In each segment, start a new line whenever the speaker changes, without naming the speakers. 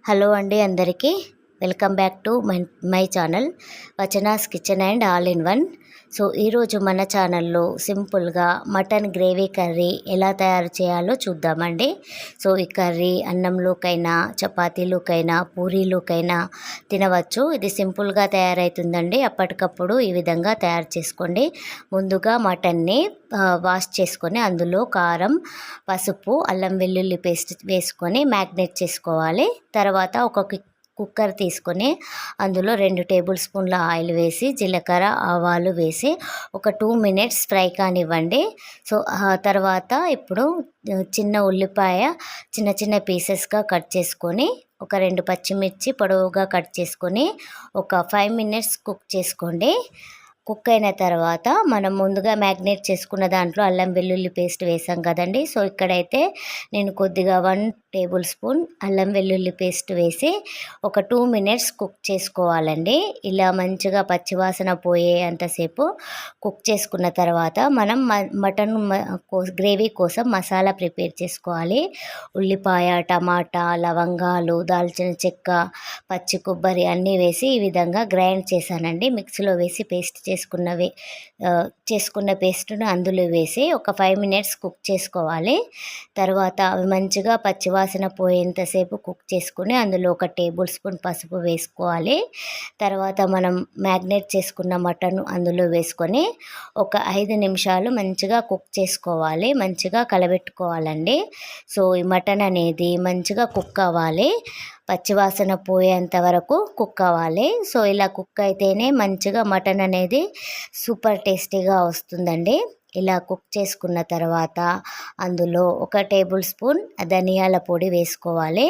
Hello అండి అందరికీ welcome back to my channel Vachana's kitchen and all in one. So ఈరోజు మన ఛానల్లో సింపుల్గా మటన్ గ్రేవీ కర్రీ ఎలా తయారు చేయాలో చూద్దామండి. సో ఈ కర్రీ అన్నంలోకైనా చపాతీలోకైనా పూరీలోకైనా తినవచ్చు. ఇది సింపుల్గా తయారవుతుందండి. అప్పటికప్పుడు ఈ విధంగా తయారు చేసుకోండి. ముందుగా మటన్ని వాష్ చేసుకొని అందులో కారం, పసుపు, అల్లం వెల్లుల్లి పేస్ట్ వేసుకొని మ్యాగ్నేట్ చేసుకోవాలి. తర్వాత ఒక కుక్కర్ తీసుకొని అందులో 2 టేబుల్ స్పూన్ల ఆయిల్ వేసి జీలకర్ర ఆవాలు వేసి ఒక 2 మినిట్స్ ఫ్రై కానివ్వండి. సో తర్వాత ఇప్పుడు చిన్న ఉల్లిపాయ చిన్న చిన్న పీసెస్గా కట్ చేసుకొని ఒక 2 పచ్చిమిర్చి పొడవుగా కట్ చేసుకొని ఒక 5 మినిట్స్ కుక్ చేసుకోండి. కుక్ అయిన తర్వాత మనం ముందుగా మ్యాగ్నేట్ చేసుకున్న దాంట్లో అల్లం వెల్లుల్లి పేస్ట్ వేసాం కదండి. సో ఇక్కడైతే నేను కొద్దిగా 1 టేబుల్ స్పూన్ అల్లం వెల్లుల్లి పేస్ట్ వేసి ఒక 2 మినిట్స్ కుక్ చేసుకోవాలండి. ఇలా మంచిగా పచ్చివాసన పోయే అంతసేపు కుక్ చేసుకున్న తర్వాత మనం మటన్ గ్రేవీ కోసం మసాలా ప్రిపేర్ చేసుకోవాలి. ఉల్లిపాయ, టమాటా, లవంగాలు, దాల్చిన చెక్క, పచ్చి కొబ్బరి అన్నీ వేసి ఈ విధంగా గ్రైండ్ చేశానండి. మిక్సీలో వేసి పేస్ట్ చేసుకున్న పేస్ట్ను అందులో వేసి ఒక 5 మినిట్స్ కుక్ చేసుకోవాలి. తర్వాత అవి మంచిగా పచ్చివాసన పోయేంతసేపు కుక్ చేసుకుని అందులో ఒక టేబుల్ స్పూన్ పసుపు వేసుకోవాలి. తర్వాత మనం మ్యాగ్నేట్ చేసుకున్న మటన్ అందులో వేసుకొని ఒక 5 నిమిషాలు మంచిగా కుక్ చేసుకోవాలి. మంచిగా కలబెట్టుకోవాలండి. సో ఈ మటన్ అనేది మంచిగా కుక్ అవ్వాలి. పచ్చివాసన పోయేంత వరకు కుక్ అవ్వాలి. సో ఇలా కుక్ అయితేనే మంచిగా మటన్ అనేది సూపర్ టేస్టీగా వస్తుందండి. ఇలా కుక్ చేసుకున్న తర్వాత అందులో ఒక టేబుల్ స్పూన్ ధనియాల పొడి వేసుకోవాలి.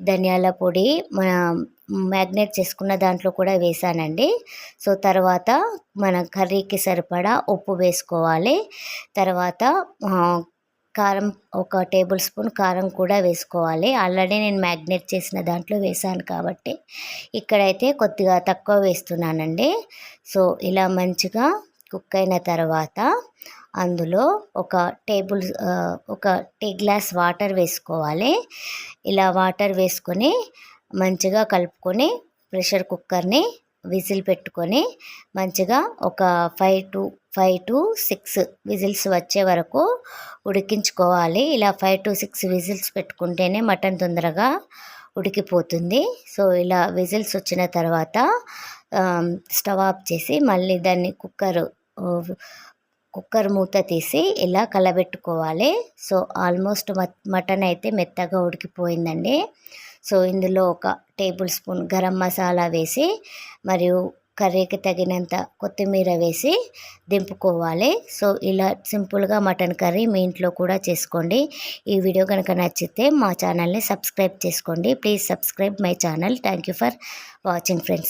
ధనియాల పొడి మన మ్యాగ్నేట్ చేసుకున్న దాంట్లో కూడా వేసానండి. సో తర్వాత మన కర్రీకి సరిపడా ఉప్పు వేసుకోవాలి. తర్వాత కారం ఒక టేబుల్ స్పూన్ కారం కూడా వేసుకోవాలి. ఆల్రెడీ నేను మ్యాగ్నేట్ చేసిన దాంట్లో వేసాను కాబట్టి ఇక్కడైతే కొద్దిగా తక్కువ వేస్తున్నానండి. సో ఇలా మంచిగా కుక్ అయిన తర్వాత అందులో ఒక టీ గ్లాస్ వాటర్ వేసుకోవాలి. ఇలా వాటర్ వేసుకొని మంచిగా కలుపుకొని ప్రెషర్ కుక్కర్ని విజిల్ పెట్టుకొని మంచిగా ఒక 5 to 6 విజిల్స్ వచ్చే వరకు ఉడికించుకోవాలి. ఇలా 5 to 6 విజిల్స్ పెట్టుకుంటేనే మటన్ తొందరగా ఉడికిపోతుంది. సో ఇలా విజిల్స్ వచ్చిన తర్వాత స్టవ్ ఆఫ్ చేసి మళ్ళీ దాన్ని కుక్కర్ మూత తీసి ఇలా కలబెట్టుకోవాలి. సో ఆల్మోస్ట్ మటన్ అయితే మెత్తగా ఉడికిపోయిందండి. సో ఇందులో ఒక టేబుల్ స్పూన్ గరం మసాలా వేసి మరియు కర్రీకి తగినంత కొత్తిమీర వేసి దింపుకోవాలి. సో ఇలా సింపుల్గా మటన్ కర్రీ మీ ఇంట్లో కూడా చేసుకోండి. ఈ వీడియో కనుక నచ్చితే మా ఛానల్ని సబ్స్క్రైబ్ చేసుకోండి. Please subscribe my channel. Thank you for watching friends.